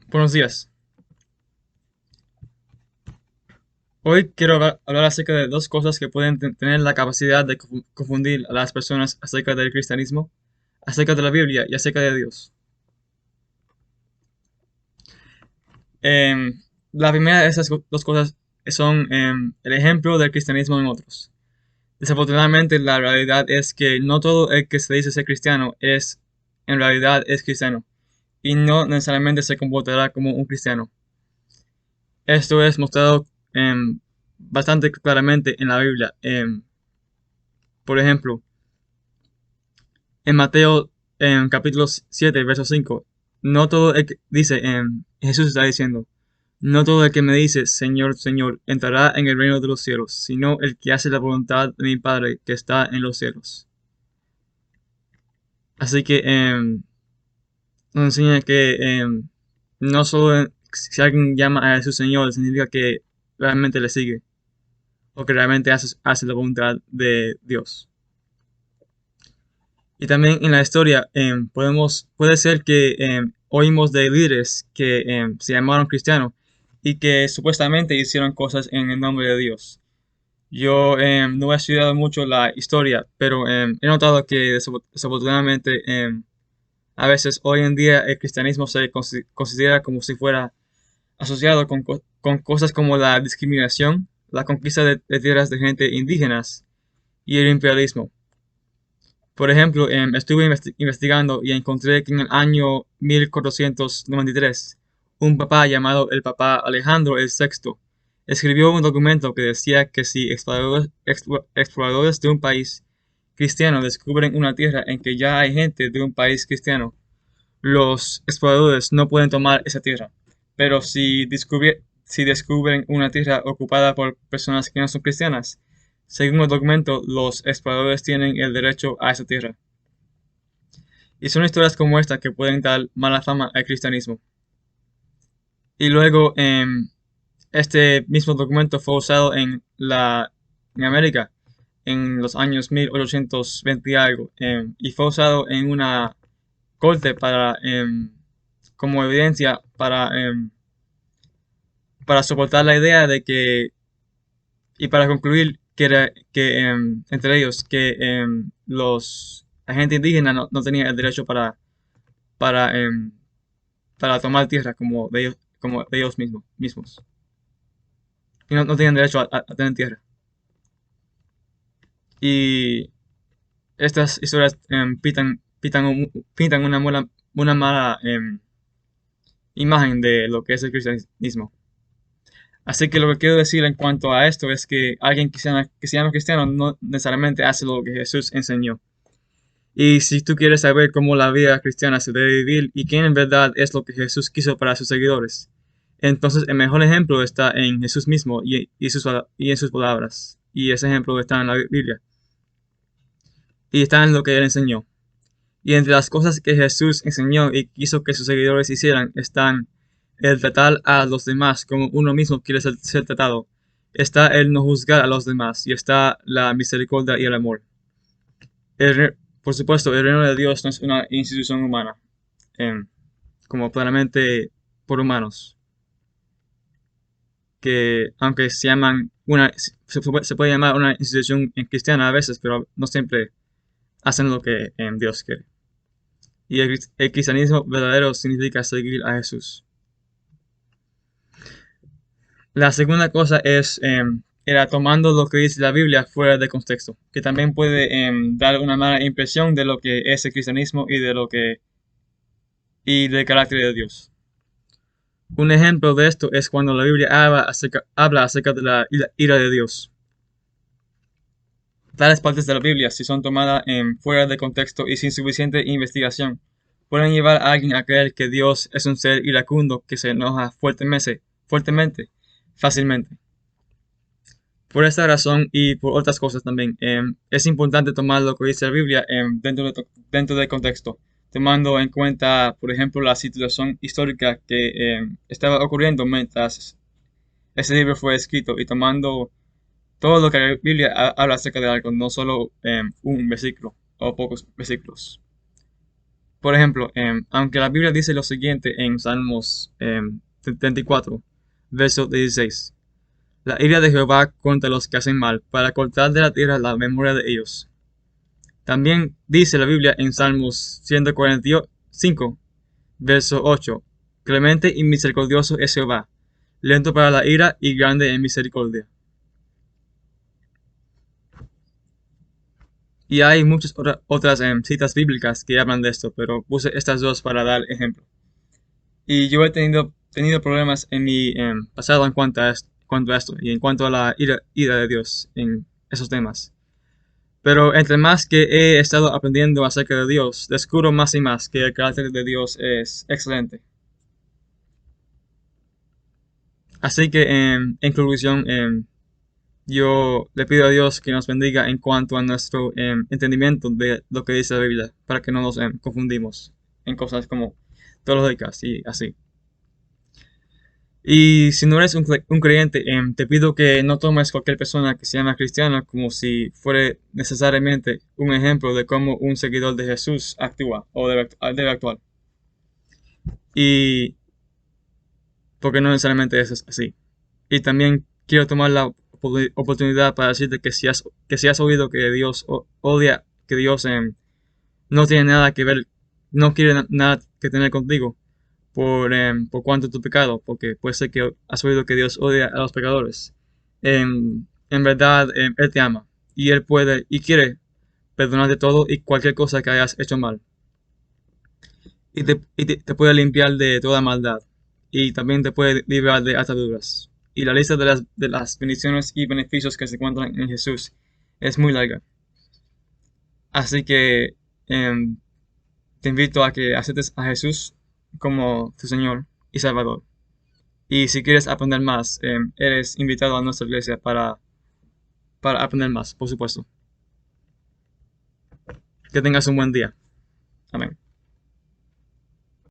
Buenos días. Hoy quiero hablar acerca de dos cosas que pueden tener la capacidad de confundir a las personas acerca del cristianismo, acerca de la Biblia y acerca de Dios. Em, la primera de esas dos cosas son el ejemplo del cristianismo en otros. Desafortunadamente, la realidad es que no todo el que se dice ser cristiano en realidad es cristiano y no necesariamente se comportará como un cristiano. Esto es mostrado bastante claramente en la Biblia. Por ejemplo, en Mateo, en capítulo 7, verso 5, no todo el que dice, Jesús está diciendo, no todo el que me dice, Señor, Señor, entrará en el reino de los cielos, sino el que hace la voluntad de mi Padre que está en los cielos. Así que nos enseña que no solo si alguien llama a Jesús Señor, significa que realmente le sigue, o que realmente hace la voluntad de Dios. Y también en la historia puede ser que oímos de líderes que se llamaron cristianos y que supuestamente hicieron cosas en el nombre de Dios. Yo no he estudiado mucho la historia, pero he notado que desafortunadamente a veces hoy en día el cristianismo se considera como si fuera asociado con cosas como la discriminación, la conquista de tierras de gente indígenas y el imperialismo. Por ejemplo, estuve investigando y encontré que en el año 1493, un papa llamado el Papa Alejandro VI escribió un documento que decía que si exploradores de un país cristiano descubren una tierra en que ya hay gente de un país cristiano, los exploradores no pueden tomar esa tierra. Pero si descubren una tierra ocupada por personas que no son cristianas, según el documento, los exploradores tienen el derecho a esa tierra. Y son historias como esta que pueden dar mala fama al cristianismo. Y luego, este mismo documento fue usado en América en los años 1820 y algo, y fue usado en una corte como evidencia para soportar la idea de que, y para concluir que entre ellos, que los agentes indígenas no tenían el derecho para, em, para tomar tierra como de ellos mismos. Y no tenían derecho a tener tierra. Y estas historias pintan una mala imagen de lo que es el cristianismo. Así que lo que quiero decir en cuanto a esto es que alguien que se llama cristiano no necesariamente hace lo que Jesús enseñó. Y si tú quieres saber cómo la vida cristiana se debe vivir y quién en verdad es lo que Jesús quiso para sus seguidores, entonces el mejor ejemplo está en Jesús mismo y en sus palabras. Y ese ejemplo está en la Biblia. Y está en lo que él enseñó. Y entre las cosas que Jesús enseñó y quiso que sus seguidores hicieran están el tratar a los demás como uno mismo quiere ser tratado. Está el no juzgar a los demás y está la misericordia y el amor. Por supuesto, el reino de Dios no es una institución humana, em, como plenamente por humanos, que aunque se puede llamar una institución cristiana a veces, pero no siempre hacen lo que Dios quiere. Y el cristianismo verdadero significa seguir a Jesús. La segunda cosa era tomando lo que dice la Biblia fuera de contexto, que también puede dar una mala impresión de lo que es el cristianismo y del carácter de Dios. Un ejemplo de esto es cuando la Biblia habla acerca de la ira de Dios. Tales partes de la Biblia, si son tomadas fuera de contexto y sin suficiente investigación, pueden llevar a alguien a creer que Dios es un ser iracundo que se enoja fuertemente, fácilmente. Por esta razón y por otras cosas también, es importante tomar lo que dice la Biblia dentro del contexto, tomando en cuenta, por ejemplo, la situación histórica que estaba ocurriendo mientras ese libro fue escrito y tomando todo lo que la Biblia habla acerca de algo, no solo un versículo o pocos versículos. Por ejemplo, aunque la Biblia dice lo siguiente en Salmos 34, verso 16. La ira de Jehová contra los que hacen mal, para cortar de la tierra la memoria de ellos. También dice la Biblia en Salmos 145, verso 8. Clemente y misericordioso es Jehová, lento para la ira y grande en misericordia. Y hay muchas otras citas bíblicas que hablan de esto, pero puse estas dos para dar ejemplo. Y yo he tenido problemas en mi pasado en cuanto a esto y en cuanto a la ira de Dios en esos temas. Pero entre más que he estado aprendiendo acerca de Dios, descubro más y más que el carácter de Dios es excelente. Así que en conclusión, yo le pido a Dios que nos bendiga en cuanto a nuestro entendimiento de lo que dice la Biblia, para que no nos confundimos en cosas como teológicas y así. Y si no eres un creyente, te pido que no tomes cualquier persona que se llama cristiana como si fuera necesariamente un ejemplo de cómo un seguidor de Jesús actúa o debe actuar. Y porque no necesariamente es así. Y también quiero tomar la oportunidad para decirte que si has oído que Dios odia, que Dios no tiene nada que ver, no quiere nada que tener contigo por cuanto tu pecado, porque puede ser que has oído que Dios odia a los pecadores. En verdad, Él te ama y Él puede y quiere perdonarte todo y cualquier cosa que hayas hecho mal. Y te puede limpiar de toda maldad y también te puede librar de ataduras. Y la lista de las bendiciones y beneficios que se encuentran en Jesús es muy larga. Así que te invito a que aceptes a Jesús como tu Señor y Salvador. Y si quieres aprender más, eres invitado a nuestra iglesia para aprender más, por supuesto. Que tengas un buen día. Amén.